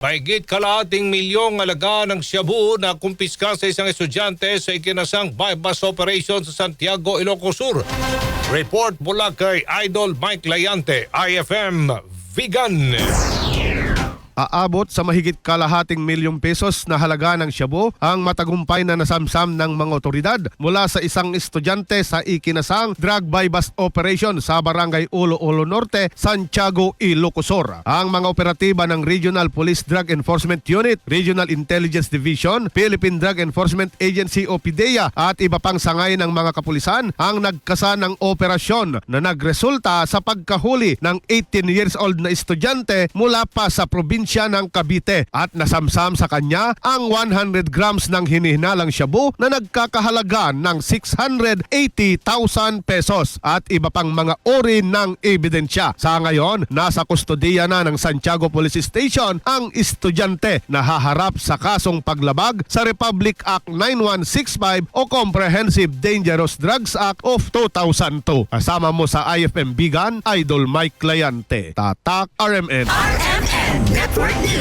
Mahigit kalahating milyong alaga ng shabu na kumpiska sa isang estudyante sa ikinasang bypass operation sa Santiago, Ilocos Sur. Report mula kay Idol Mike Layante, IFM Vegan. Aabot sa mahigit kalahating milyong pesos na halaga ng shabu ang matagumpay na nasamsam ng mga otoridad mula sa isang estudyante sa ikinasang drug bypass operation sa Barangay Ulo Ulo Norte, Santiago, Ilocos Sur. Ang mga operatiba ng Regional Police Drug Enforcement Unit, Regional Intelligence Division, Philippine Drug Enforcement Agency o PIDEA at iba pang sangay ng mga kapulisan ang nagkasa ng operasyon na nagresulta sa pagkahuli ng 18 years old na estudyante mula pa sa probinsya ng Cavite at nasamsam sa kanya ang 100 grams ng hinihinalang shabu na nagkakahalaga ng 680,000 pesos at iba pang mga uri ng ebidensya. Sa ngayon, nasa kustodiya na ng Santiago Police Station ang estudyante na haharap sa kasong paglabag sa Republic Act 9165 o Comprehensive Dangerous Drugs Act of 2002. Kasama mo sa IFM Vegan, Idol Mike Layante. Tatak RMN. RMN Network News.